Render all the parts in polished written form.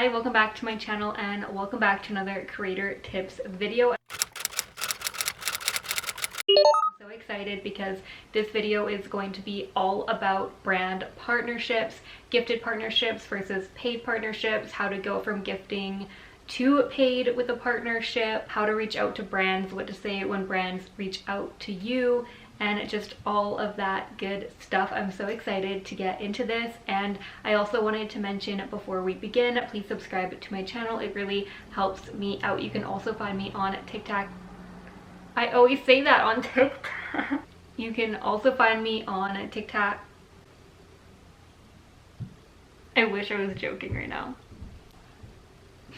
Hi, welcome back to my channel and welcome back to another creator tips video. I'm so excited because this video is going to be all about brand partnerships, gifted partnerships versus paid partnerships, how to go from gifting to paid with a partnership, how to reach out to brands, what to say when brands reach out to you, and just all of that good stuff. I'm so excited to get into this, and I also wanted to mention before we begin, please subscribe to my channel. It really helps me out. You can also find me on TikTok. I always say that on TikTok. You can also find me on TikTok. I wish I was joking right now.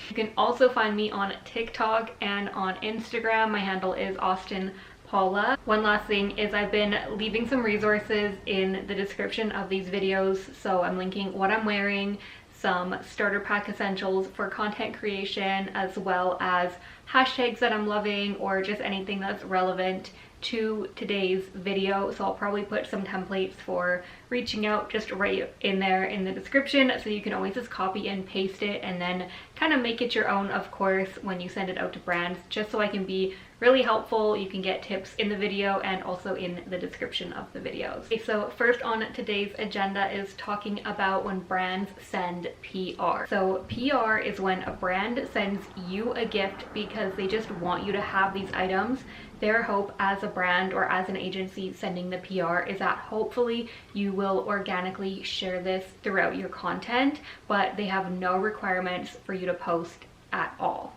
You can also find me on TikTok and on Instagram. My handle is Austyn Paula. One last thing is I've been leaving some resources in the description of these videos, so I'm linking what I'm wearing, some starter pack essentials for content creation, as well as hashtags that I'm loving or just anything that's relevant to today's video. So I'll probably put some templates for reaching out just right in there in the description, so you can always just copy and paste it and then kind of make it your own, of course, when you send it out to brands, just so I can be really helpful. You can get tips in the video and also in the description of the videos. Okay, so first on today's agenda is talking about when brands send PR. So PR is when a brand sends you a gift because they just want you to have these items. Their hope as a brand or as an agency sending the PR is that hopefully you will organically share this throughout your content, but they have no requirements for you to post at all.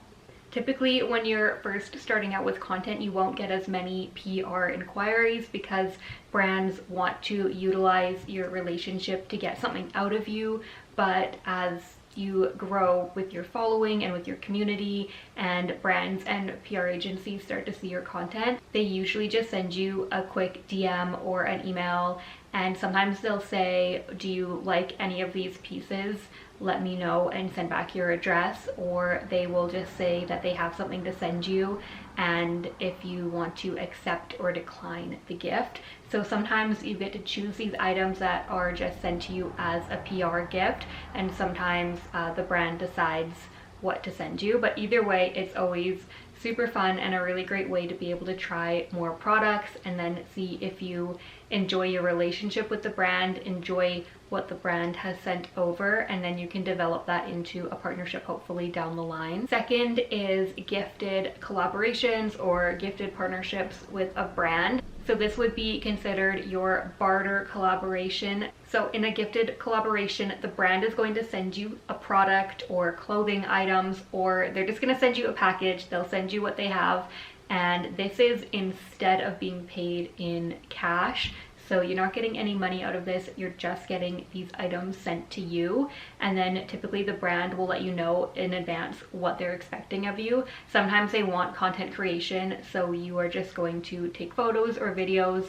Typically, when you're first starting out with content, you won't get as many PR inquiries because brands want to utilize your relationship to get something out of you. But as you grow with your following and with your community, and brands and PR agencies start to see your content, they usually just send you a quick DM or an email, and sometimes they'll say, do you like any of these pieces? Let me know, and send back your address. Or they will just say that they have something to send you, and if you want to accept or decline the gift. So sometimes you get to choose these items that are just sent to you as a PR gift, and sometimes the brand decides what to send you. But either way, it's always super fun and a really great way to be able to try more products and then see if you enjoy your relationship with the brand, enjoy what the brand has sent over, and then you can develop that into a partnership hopefully down the line. Second is gifted collaborations or gifted partnerships with a brand. So this would be considered your barter collaboration. So in a gifted collaboration, the brand is going to send you a product or clothing items, or they're just going to send you a package. They'll send you what they have, and this is instead of being paid in cash. So you're not getting any money out of this, you're just getting these items sent to you, and then typically the brand will let you know in advance what they're expecting of you. Sometimes they want content creation, so you are just going to take photos or videos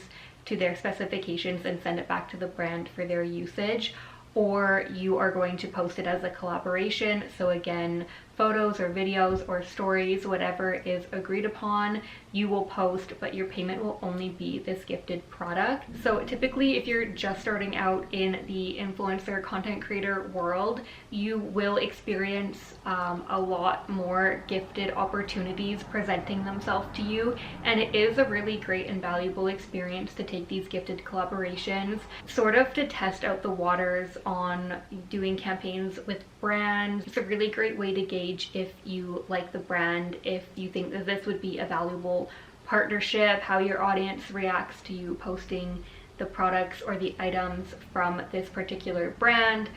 to their specifications and send it back to the brand for their usage, or you are going to post it as a collaboration. So again, photos or videos or stories, whatever is agreed upon, you will post, but your payment will only be this gifted product. So typically, if you're just starting out in the influencer content creator world, you will experience a lot more gifted opportunities presenting themselves to you, and it is a really great and valuable experience to take these gifted collaborations sort of to test out the waters on doing campaigns with brands. It's a really great way to gauge if you like the brand, if you think that this would be a valuable partnership, how your audience reacts to you posting the products or the items from this particular brand.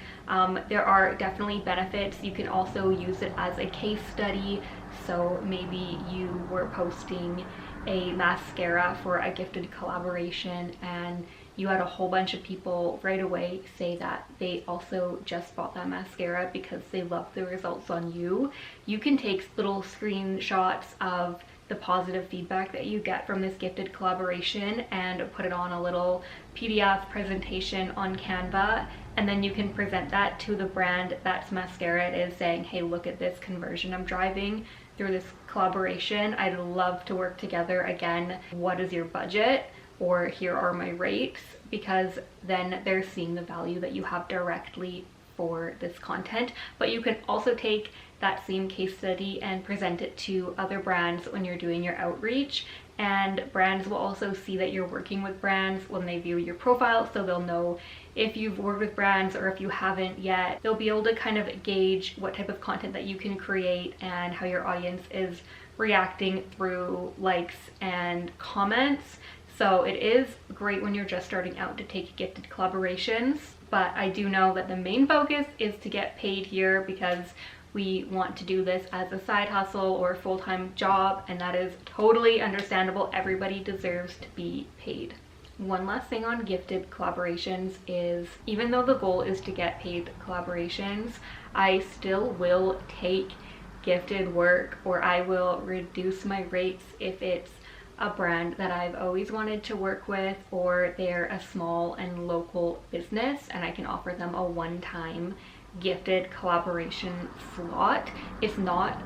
There are definitely benefits. You can also use it as a case study. So maybe you were posting a mascara for a gifted collaboration and you had a whole bunch of people right away say that they also just bought that mascara because they love the results on you. You can take little screenshots of the positive feedback that you get from this gifted collaboration and put it on a little PDF presentation on Canva, and then you can present that to the brand that's mascara is, saying, hey, look at this conversion I'm driving through this collaboration. I'd love to work together again. What is your budget? Or here are my rates, because then they're seeing the value that you have directly for this content. But you can also take that same case study and present it to other brands when you're doing your outreach, and brands will also see that you're working with brands when they view your profile, so they'll know if you've worked with brands or if you haven't yet. They'll be able to kind of gauge what type of content that you can create and how your audience is reacting through likes and comments. So it is great when you're just starting out to take gifted collaborations, but I do know that the main focus is to get paid here, because we want to do this as a side hustle or a full-time job, and that is totally understandable. Everybody deserves to be paid. One last thing on gifted collaborations is, even though the goal is to get paid collaborations, I still will take gifted work, or I will reduce my rates if it's a brand that I've always wanted to work with, or they're a small and local business and I can offer them a one-time gifted collaboration slot. It's not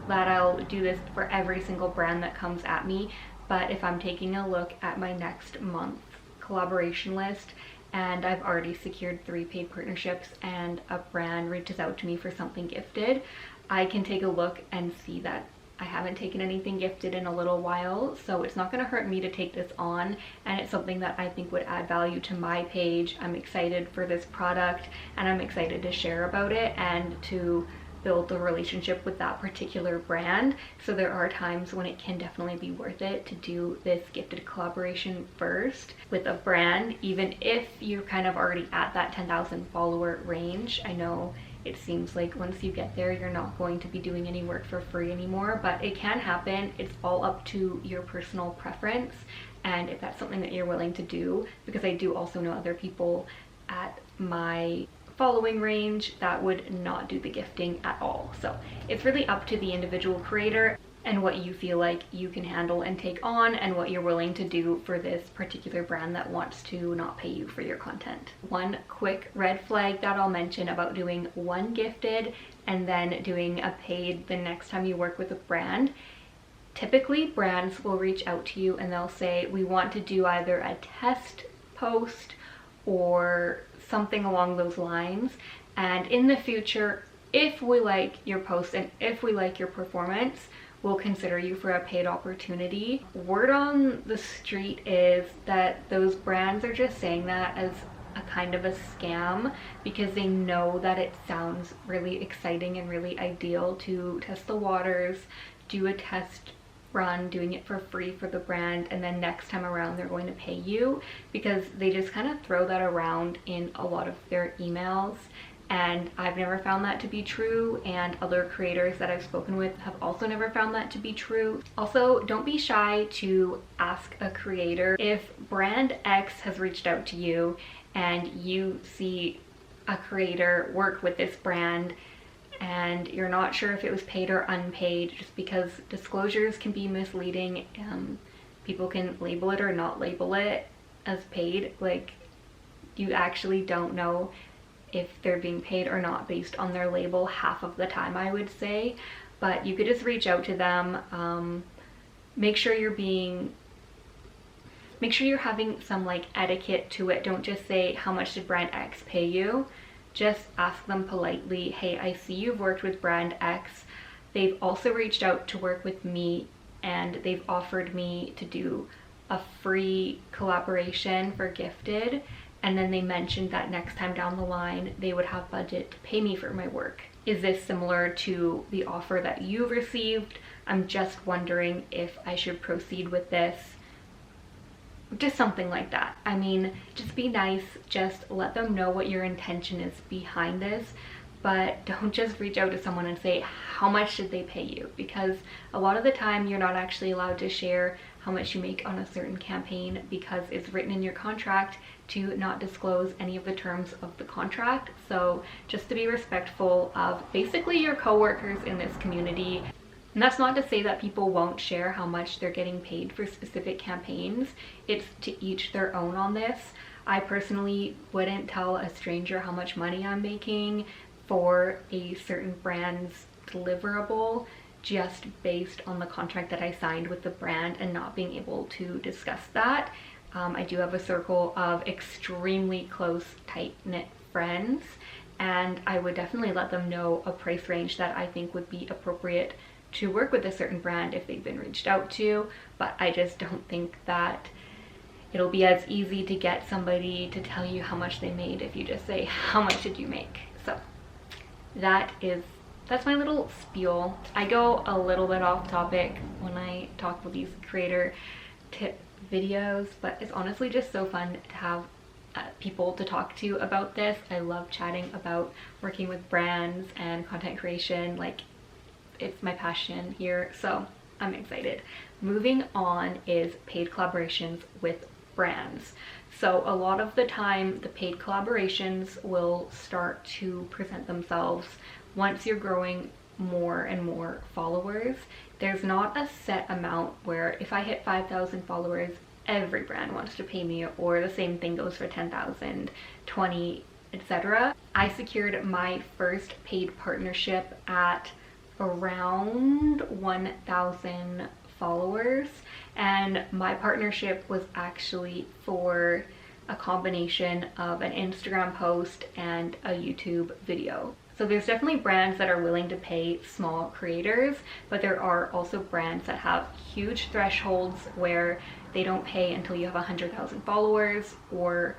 that I'll do this for every single brand that comes at me, but if I'm taking a look at my next month collaboration list and I've already secured 3 paid partnerships and a brand reaches out to me for something gifted, I can take a look and see that I haven't taken anything gifted in a little while, so it's not going to hurt me to take this on, and it's something that I think would add value to my page. I'm excited for this product and I'm excited to share about it and to build the relationship with that particular brand. So there are times when it can definitely be worth it to do this gifted collaboration first with a brand, even if you're kind of already at that 10,000 follower range. I know it seems like once you get there, you're not going to be doing any work for free anymore, but it can happen. It's all up to your personal preference, and if that's something that you're willing to do, because I do also know other people at my following range that would not do the gifting at all. So it's really up to the individual creator and what you feel like you can handle and take on, and what you're willing to do for this particular brand that wants to not pay you for your content. One quick red flag that I'll mention about doing one gifted and then doing a paid the next time you work with a brand. Typically brands will reach out to you and they'll say, we want to do either a test post or something along those lines, and in the future, if we like your post and if we like your performance, we'll consider you for a paid opportunity. Word on the street is that those brands are just saying that as a kind of a scam, because they know that it sounds really exciting and really ideal to test the waters, do a test run, doing it for free for the brand, and then next time around they're going to pay you, because they just kind of throw that around in a lot of their emails. And I've never found that to be true, and other creators that I've spoken with have also never found that to be true. Also, don't be shy to ask a creator. If brand X has reached out to you and you see a creator work with this brand and you're not sure if it was paid or unpaid, just because disclosures can be misleading, people can label it or not label it as paid. Like, you actually don't know if they're being paid or not based on their label half of the time, I would say. But you could just reach out to them. Make sure you're having some like etiquette to it. Don't just say, how much did brand X pay you? Just ask them politely, hey, I see you've worked with brand X. They've also reached out to work with me and they've offered me to do a free collaboration for gifted. And then they mentioned that next time down the line, they would have budget to pay me for my work. Is this similar to the offer that you've received? I'm just wondering if I should proceed with this. Just something like that. I mean, just be nice. Just let them know what your intention is behind this. But don't just reach out to someone and say, how much did they pay you? Because a lot of the time you're not actually allowed to share how much you make on a certain campaign, because it's written in your contract to not disclose any of the terms of the contract. So just to be respectful of basically your coworkers in this community. And that's not to say that people won't share how much they're getting paid for specific campaigns. It's to each their own on this. I personally wouldn't tell a stranger how much money I'm making for a certain brand's deliverable, just based on the contract that I signed with the brand and not being able to discuss that. I do have a circle of extremely close, tight-knit friends, and I would definitely let them know a price range that I think would be appropriate to work with a certain brand if they've been reached out to. But I just don't think that it'll be as easy to get somebody to tell you how much they made if you just say, how much did you make? So that's my little spiel. I go a little bit off topic when I talk about these creator tip videos, but it's honestly just so fun to have people to talk to about this. I love chatting about working with brands and content creation. Like, it's my passion here, so I'm excited. Moving on is paid collaborations with brands. So a lot of the time the paid collaborations will start to present themselves once you're growing more and more followers. There's not a set amount where if I hit 5,000 followers, every brand wants to pay me, or the same thing goes for 10,000, 20, etc. I secured my first paid partnership at around 1,000 followers, and my partnership was actually for a combination of an Instagram post and a YouTube video. So there's definitely brands that are willing to pay small creators, but there are also brands that have huge thresholds where they don't pay until you have 100,000 followers or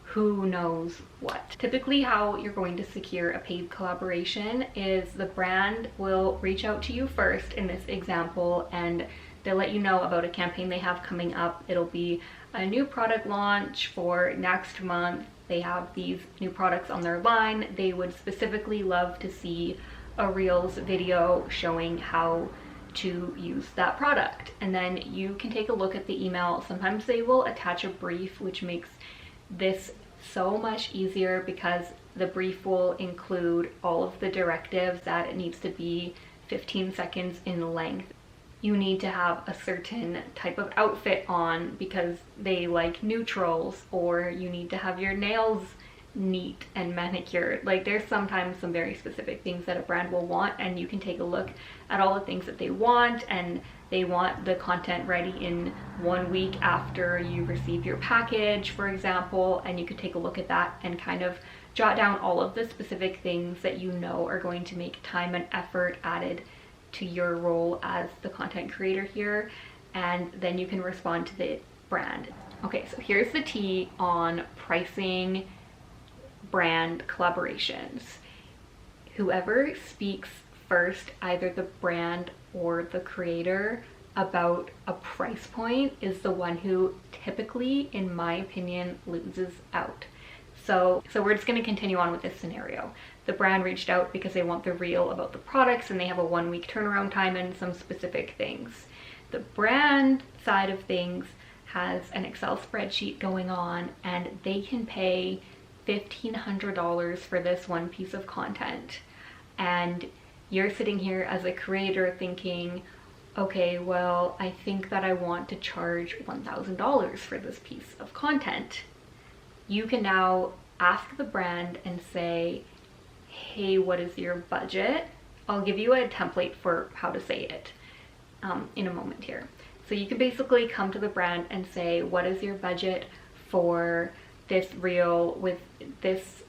who knows what. Typically how you're going to secure a paid collaboration is the brand will reach out to you first in this example, and they'll let you know about a campaign they have coming up. It'll be a new product launch for next month. They have these new products on their line. They would specifically love to see a Reels video showing how to use that product. And then you can take a look at the email. Sometimes they will attach a brief, which makes this so much easier because the brief will include all of the directives that it needs to be 15 seconds in length. You need to have a certain type of outfit on because they like neutrals, or you need to have your nails neat and manicured. Like, there's sometimes some very specific things that a brand will want, and you can take a look at all the things that they want, and they want the content ready in 1 week after you receive your package, for example, and you could take a look at that and kind of jot down all of the specific things that you know are going to make time and effort added to your role as the content creator here, and then you can respond to the brand. Okay, so here's the tea on pricing brand collaborations. Whoever speaks first, either the brand or the creator, about a price point is the one who typically, in my opinion, loses out. So we're just going to continue on with this scenario. The brand reached out because they want the reel about the products, and they have a 1 week turnaround time and some specific things. The brand side of things has an Excel spreadsheet going on, and they can pay $1,500 for this one piece of content. And you're sitting here as a creator thinking, okay, well, I think that I want to charge $1,000 for this piece of content. You can now ask the brand and say, hey, what is your budget? I'll give you a template for how to say it in a moment here. So you can basically come to the brand and say, what is your budget for this reel with this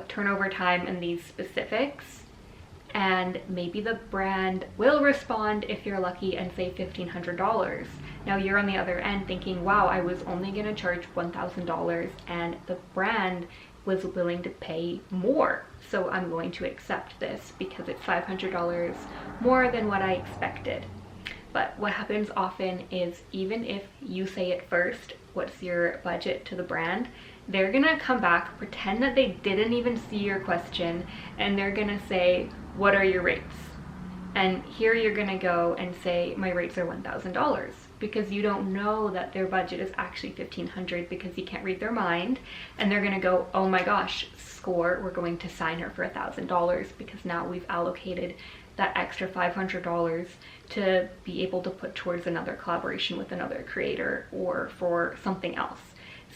turnover time and these specifics? And maybe the brand will respond, if you're lucky, and say $1,500. Now you're on the other end thinking, wow, I was only going to charge $1,000 and the brand was willing to pay more. So I'm going to accept this because it's $500 more than what I expected. But what happens often is, even if you say it first, what's your budget, to the brand, they're gonna come back, pretend that they didn't even see your question, and they're gonna say, what are your rates? And here you're gonna go and say, my rates are $1,000, because you don't know that their budget is actually $1,500 because you can't read their mind. And they're gonna go, oh my gosh, score, we're going to sign her for $1,000 because now we've allocated that extra $500 to be able to put towards another collaboration with another creator or for something else.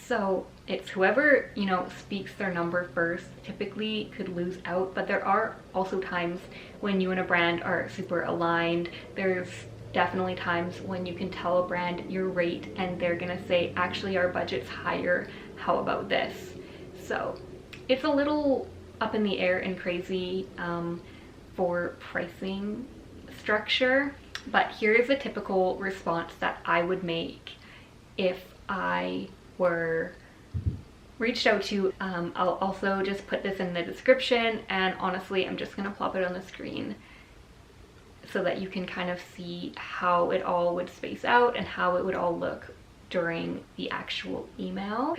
So it's whoever, you know, speaks their number first typically could lose out, but there are also times when you and a brand are super aligned. There's definitely times when you can tell a brand your rate and they're gonna say, actually our budget's higher, how about this? So it's a little up in the air and crazy for pricing structure, but here is a typical response that I would make if I were reached out to. I'll also just put this in the description, and honestly I'm just gonna plop it on the screen so that you can kind of see how it all would space out and how it would all look during the actual email.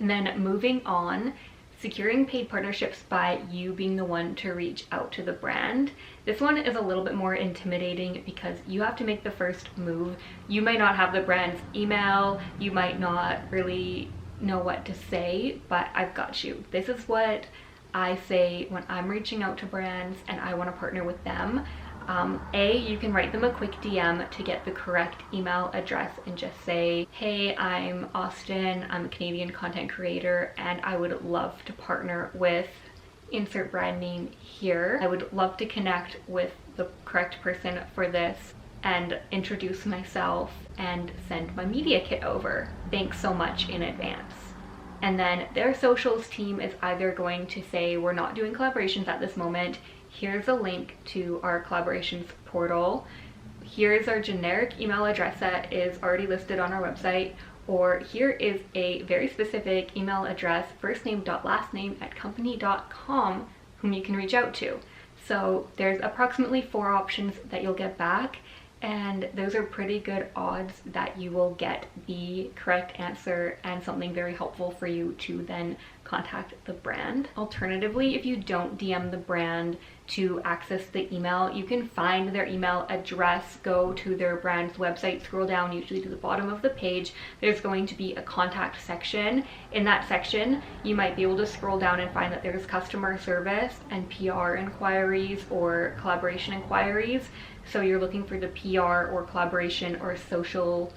And then moving on, securing paid partnerships by you being the one to reach out to the brand. This one is a little bit more intimidating because you have to make the first move. You might not have the brand's email, you might not really know what to say, but I've got you. This is what I say when I'm reaching out to brands and I want to partner with them. You can write them a quick DM to get the correct email address and just say, hey, I'm Austyn, I'm a Canadian content creator, and I would love to partner with insert brand name here. I would love to connect with the correct person for this and introduce myself and send my media kit over. Thanks so much in advance. And then their socials team is either going to say, we're not doing collaborations at this moment. Here's a link to our collaborations portal. Here's our generic email address that is already listed on our website. Or here is a very specific email address, firstname.lastname@company.com, whom you can reach out to. So there's approximately 4 options that you'll get back, and those are pretty good odds that you will get the correct answer and something very helpful for you to then contact the brand. Alternatively, if you don't DM the brand to access the email, you can find their email address, go to their brand's website, scroll down usually to the bottom of the page. There's going to be a contact section. In that section, you might be able to scroll down and find that there's customer service and PR inquiries or collaboration inquiries. So you're looking for the PR or collaboration or social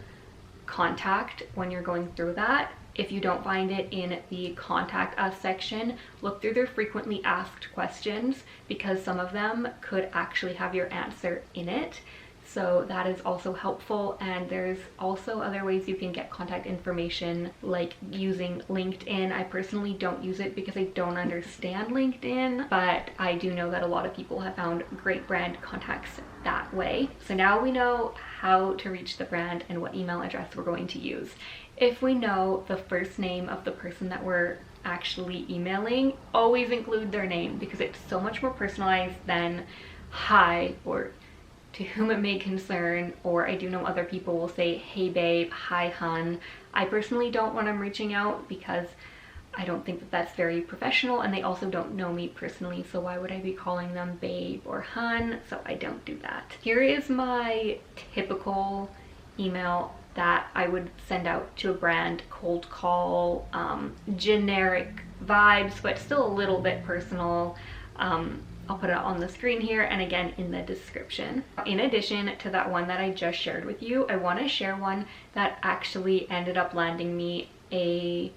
contact when you're going through that. If you don't find it in the contact us section, look through their frequently asked questions, because some of them could actually have your answer in it. So that is also helpful. And there's also other ways you can get contact information, like using LinkedIn. I personally don't use it because I don't understand LinkedIn, but I do know that a lot of people have found great brand contacts that way. So now we know how to reach the brand and what email address we're going to use. If we know the first name of the person that we're actually emailing, always include their name, because it's so much more personalized than hi or to whom it may concern, or I do know other people will say, hey babe, hi hun. I personally don't when I'm reaching out, because I don't think that that's very professional, and they also don't know me personally, so why would I be calling them babe or hun? So I don't do that. Here is my typical email that I would send out to a brand: cold call, generic vibes, but still a little bit personal. I'll put it on the screen here and again in the description. In addition to that one that I just shared with you, I want to share one that actually ended up landing me a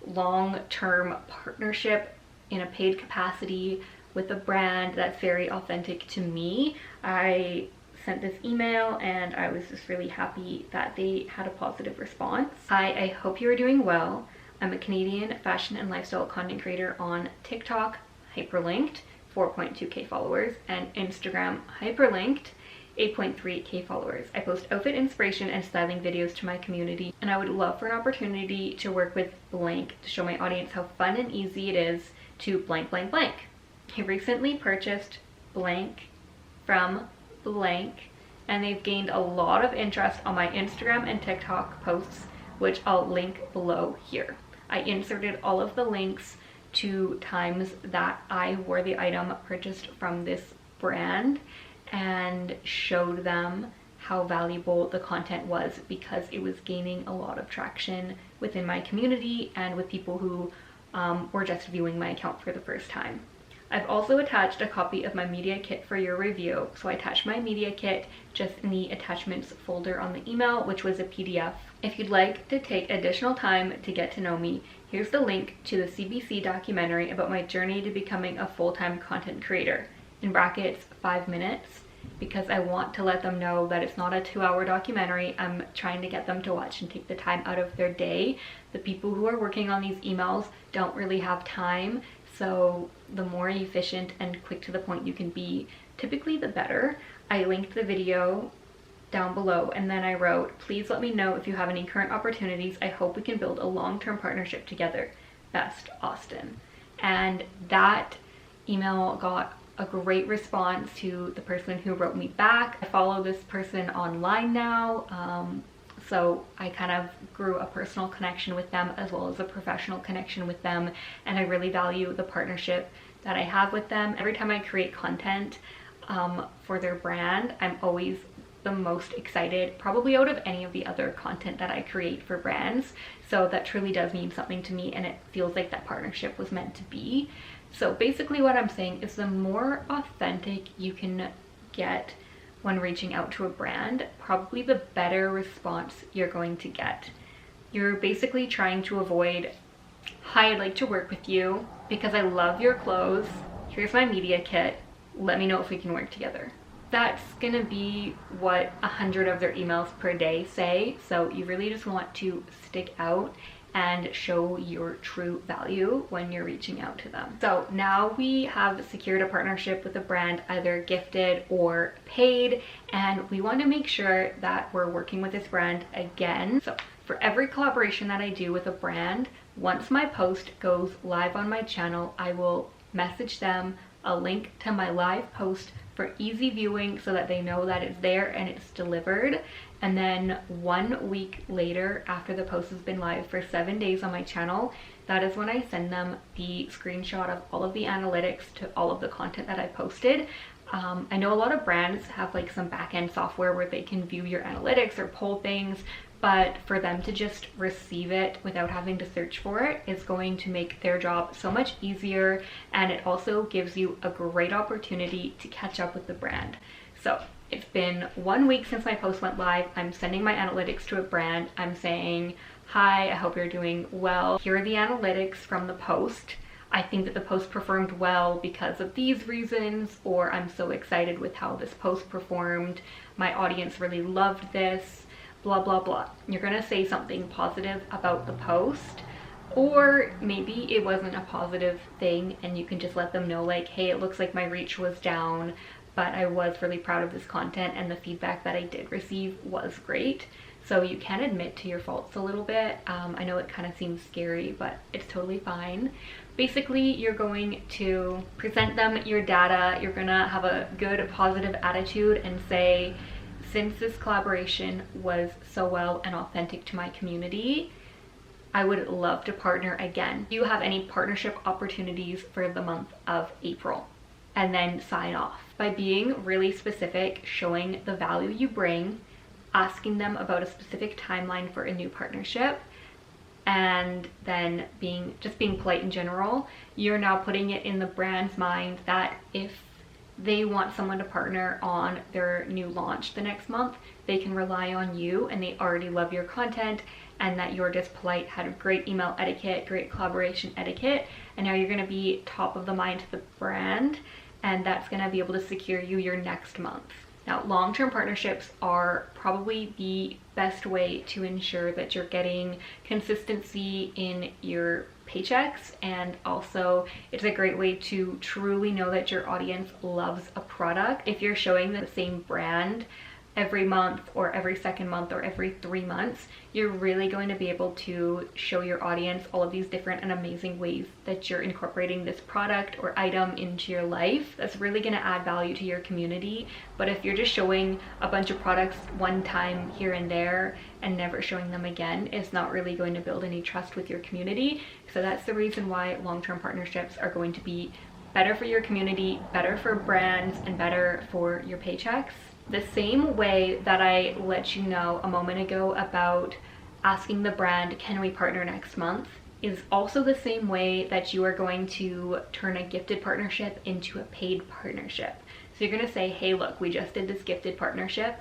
long-term partnership in a paid capacity with a brand that's very authentic to me. I sent this email and I was just really happy that they had a positive response. Hi, I hope you are doing well. I'm a Canadian fashion and lifestyle content creator on TikTok, hyperlinked, 4.2k followers, and Instagram, hyperlinked, 8.3k followers. I post outfit inspiration and styling videos to my community, and I would love for an opportunity to work with blank to show my audience how fun and easy it is to blank blank blank. I recently purchased blank from blank, and they've gained a lot of interest on my Instagram and TikTok posts, which I'll link below here. I inserted all of the links to times that I wore the item purchased from this brand and showed them how valuable the content was, because it was gaining a lot of traction within my community and with people who were just viewing my account for the first time. I've also attached a copy of my media kit for your review. So I attached my media kit just in the attachments folder on the email, which was a PDF. If you'd like to take additional time to get to know me, here's the link to the CBC documentary about my journey to becoming a full-time content creator, in brackets 5 minutes, because I want to let them know that it's not a 2-hour documentary. I'm trying to get them to watch and take the time out of their day. The people who are working on these emails don't really have time, So the more efficient and quick to the point you can be, typically the better. I linked the video down below, and then I wrote, please let me know if you have any current opportunities. I hope we can build a long-term partnership together. Best, Austyn. And that email got a great response to the person who wrote me back. I follow this person online now, so I kind of grew a personal connection with them as well as a professional connection with them, and I really value the partnership that I have with them. Every time I create content for their brand, I'm always the most excited, probably out of any of the other content that I create for brands. So that truly does mean something to me, and it feels like that partnership was meant to be. So basically what I'm saying is the more authentic you can get when reaching out to a brand, probably the better response you're going to get. You're basically trying to avoid, hi, I'd like to work with you because I love your clothes. Here's my media kit. Let me know if we can work together. That's gonna be what 100 of their emails per day say. So you really just want to stick out and show your true value when you're reaching out to them. So now we have secured a partnership with a brand, either gifted or paid, and we want to make sure that we're working with this brand again. So for every collaboration that I do with a brand, once my post goes live on my channel, I will message them a link to my live post for easy viewing so that they know that it's there and it's delivered. And then 1 week later, after the post has been live for 7 days on my channel, that is when I send them the screenshot of all of the analytics to all of the content that I posted. I know a lot of brands have like some back-end software where they can view your analytics or pull things, but for them to just receive it without having to search for it is going to make their job so much easier, and it also gives you a great opportunity to catch up with the brand. So it's been 1 week since my post went live. I'm sending my analytics to a brand. I'm saying, hi, I hope you're doing well. Here are the analytics from the post. I think that the post performed well because of these reasons, or I'm so excited with how this post performed. My audience really loved this, blah, blah, blah. You're gonna say something positive about the post, or maybe it wasn't a positive thing and you can just let them know like, hey, it looks like my reach was down, but I was really proud of this content and the feedback that I did receive was great. So you can admit to your faults a little bit. I know it kind of seems scary, but it's totally fine. Basically, you're going to present them your data. You're gonna have a good positive attitude and say, since this collaboration was so well and authentic to my community, I would love to partner again. Do you have any partnership opportunities for the month of April? And then sign off. By being really specific, showing the value you bring, asking them about a specific timeline for a new partnership, and then being polite in general, you're now putting it in the brand's mind that if they want someone to partner on their new launch the next month, they can rely on you, and they already love your content, and that you're just polite, had a great email etiquette, great collaboration etiquette, and now you're going to be top of the mind to the brand, and that's going to be able to secure you your next month. Now, long-term partnerships are probably the best way to ensure that you're getting consistency in your paychecks, and also it's a great way to truly know that your audience loves a product. If you're showing the same brand every month or every second month or every 3 months, you're really going to be able to show your audience all of these different and amazing ways that you're incorporating this product or item into your life. That's really going to add value to your community. But if you're just showing a bunch of products one time here and there and never showing them again, it's not really going to build any trust with your community. So that's the reason why long-term partnerships are going to be better for your community, better for brands, and better for your paychecks. The same way that I let you know a moment ago about asking the brand, can we partner next month, is also the same way that you are going to turn a gifted partnership into a paid partnership. So you're going to say, hey, look, we just did this gifted partnership.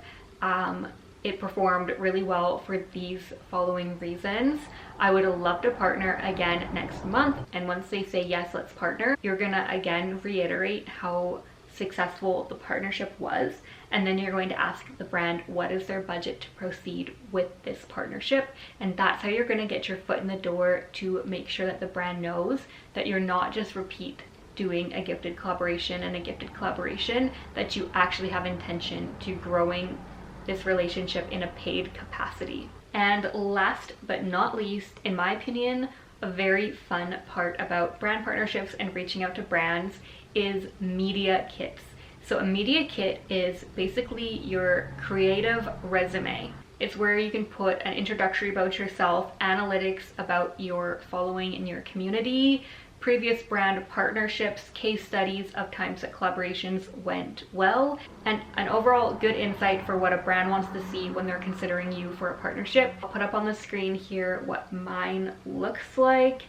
It performed really well for these following reasons. I would love to partner again next month. And once they say, yes, let's partner, you're going to again reiterate how successful the partnership was, and then you're going to ask the brand what is their budget to proceed with this partnership. And that's how you're going to get your foot in the door to make sure that the brand knows that you're not just repeat doing a gifted collaboration and a gifted collaboration, that you actually have intention to growing this relationship in a paid capacity. And last but not least, in my opinion, a very fun part about brand partnerships and reaching out to brands is media kits. So a media kit is basically your creative resume. It's where you can put an introductory about yourself, analytics about your following in your community, previous brand partnerships, case studies of times that collaborations went well, and an overall good insight for what a brand wants to see when they're considering you for a partnership. I'll put up on the screen here what mine looks like.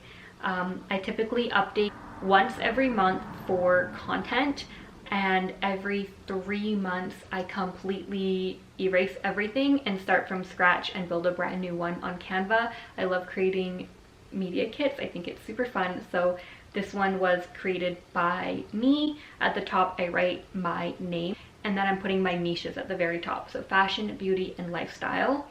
I typically update once every month for content, and every 3 months I completely erase everything and start from scratch and build a brand new one on Canva. I love creating media kits. I think it's super fun. So this one was created by me. At the top I write my name, and then I'm putting my niches at the very top, so fashion, beauty, and lifestyle,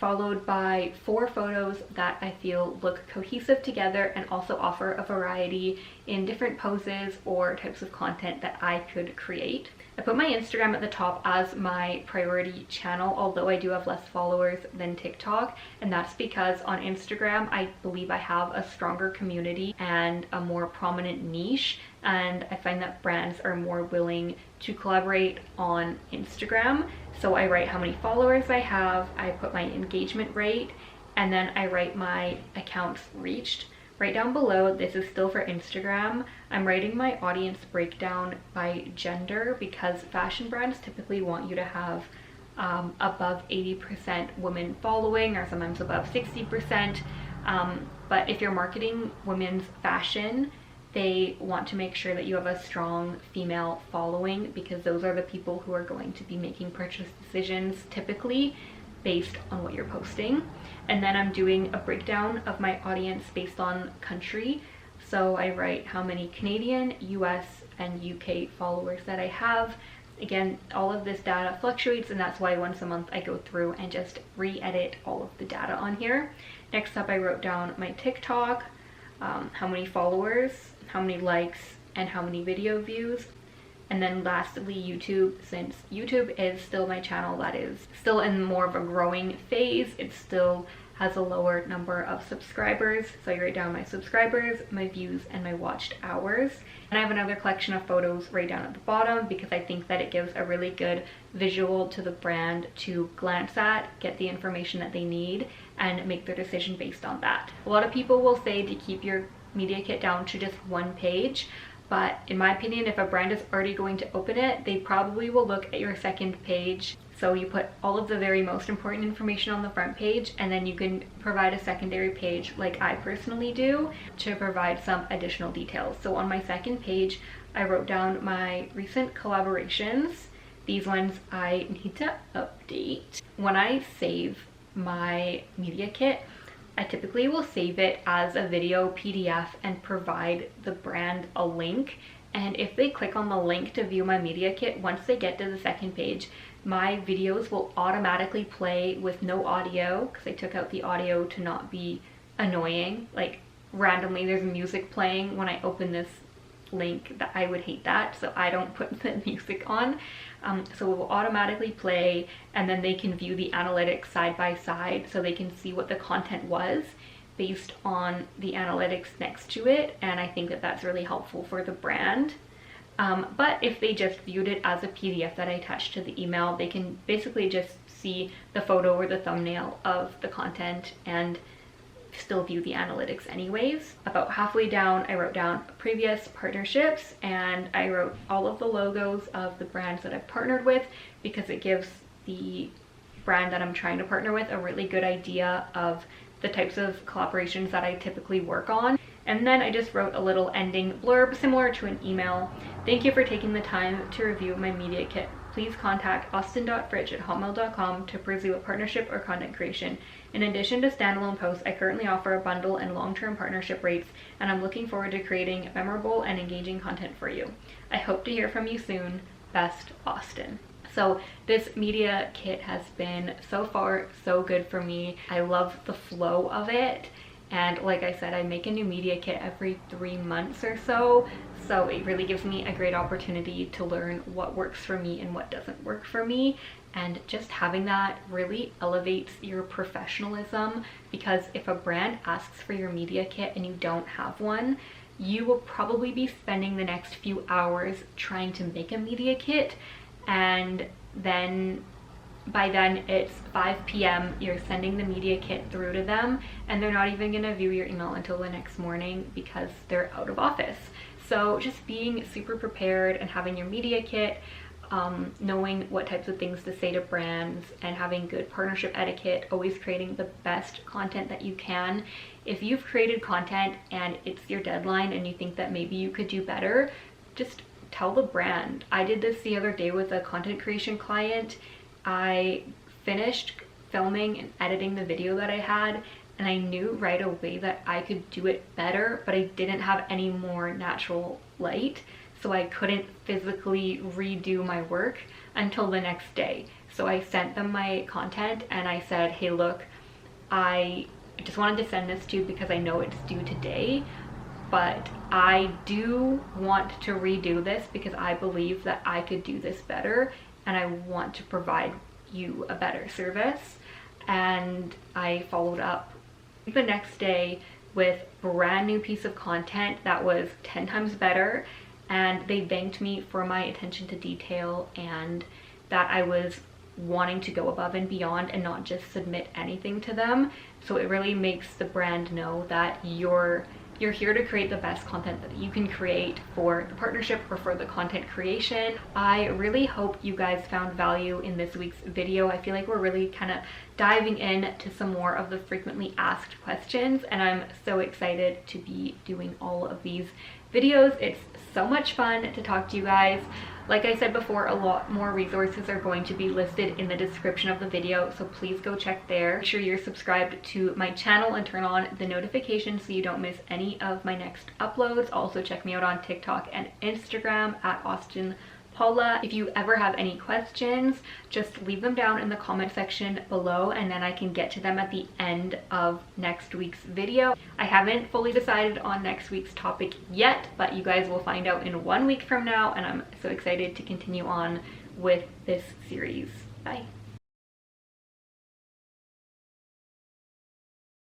followed by 4 photos that I feel look cohesive together and also offer a variety in different poses or types of content that I could create. I put my Instagram at the top as my priority channel, although I do have less followers than TikTok, and that's because on Instagram I believe I have a stronger community and a more prominent niche, and I find that brands are more willing to collaborate on Instagram. So I write how many followers I have, I put my engagement rate, and then I write my accounts reached. Right down below, this is still for Instagram, I'm writing my audience breakdown by gender, because fashion brands typically want you to have above 80% women following, or sometimes above 60%. But if you're marketing women's fashion, they want to make sure that you have a strong female following, because those are the people who are going to be making purchase decisions typically based on what you're posting. And then I'm doing a breakdown of my audience based on country. So I write how many Canadian, US, and UK followers that I have. Again, all of this data fluctuates, and that's why once a month I go through and just re-edit all of the data on here. Next up, I wrote down my TikTok, how many followers, how many likes, and how many video views. And then lastly, YouTube, since YouTube is still my channel that is still in more of a growing phase, it still has a lower number of subscribers. So I write down my subscribers, my views, and my watched hours. And I have another collection of photos right down at the bottom, because I think that it gives a really good visual to the brand to glance at, get the information that they need, and make their decision based on that. A lot of people will say to keep your media kit down to just 1 page. But in my opinion, if a brand is already going to open it, they probably will look at your second page. So you put all of the very most important information on the front page, and then you can provide a secondary page like I personally do to provide some additional details. So on my second page, I wrote down my recent collaborations. These ones I need to update. When I save my media kit, I typically will save it as a video PDF and provide the brand a link. And if they click on the link to view my media kit, once they get to the second page, my videos will automatically play with no audio, because I took out the audio to not be annoying. Like randomly there's music playing when I open this link, that I would hate that, so I don't put the music on. So it will automatically play, and then they can view the analytics side by side, so they can see what the content was based on the analytics next to it. And I think that that's really helpful for the brand. But if they just viewed it as a PDF that I attached to the email, they can basically just see the photo or the thumbnail of the content and still view the analytics anyways. About halfway down, I wrote down previous partnerships, and I wrote all of the logos of the brands that I've partnered with, because it gives the brand that I'm trying to partner with a really good idea of the types of collaborations that I typically work on. And then I just wrote a little ending blurb similar to an email. Thank you for taking the time to review my media kit. Please contact austyn.fridge@hotmail.com to pursue a partnership or content creation. In addition to standalone posts, I currently offer a bundle and long-term partnership rates, and I'm looking forward to creating memorable and engaging content for you. I hope to hear from you soon. Best, Austyn. So this media kit has been so far so good for me. I love the flow of it. And like I said, I make a new media kit every 3 months or so. So it really gives me a great opportunity to learn what works for me and what doesn't work for me. And just having that really elevates your professionalism, because if a brand asks for your media kit and you don't have one, you will probably be spending the next few hours trying to make a media kit, and then by then it's 5 p.m. you're sending the media kit through to them and they're not even gonna view your email until the next morning because they're out of office. So just being super prepared and having your media kit, knowing what types of things to say to brands, and having good partnership etiquette, always creating the best content that you can. If you've created content and it's your deadline and you think that maybe you could do better, just tell the brand. I did this the other day with a content creation client. I finished filming and editing the video that I had, and I knew right away that I could do it better, but I didn't have any more natural light, so I couldn't physically redo my work until the next day. So I sent them my content and I said, hey look, I just wanted to send this to you because I know it's due today, but I do want to redo this because I believe that I could do this better and I want to provide you a better service. And I followed up the next day with brand new piece of content that was 10 times better, and they thanked me for my attention to detail and that I was wanting to go above and beyond and not just submit anything to them. So it really makes the brand know that you're here to create the best content that you can create for the partnership or for the content creation. I really hope you guys found value in this week's video. I feel like we're really kind of diving into some more of the frequently asked questions, and I'm so excited to be doing all of these videos. It's so much fun to talk to you guys. Like I said before, a lot more resources are going to be listed in the description of the video, so please go check there. Make sure you're subscribed to my channel and turn on the notifications so you don't miss any of my next uploads. Also check me out on TikTok and Instagram at Austyn Paula. If you ever have any questions, just leave them down in the comment section below and then I can get to them at the end of next week's video. I haven't fully decided on next week's topic yet, but you guys will find out in 1 week from now, and I'm so excited to continue on with this series. Bye.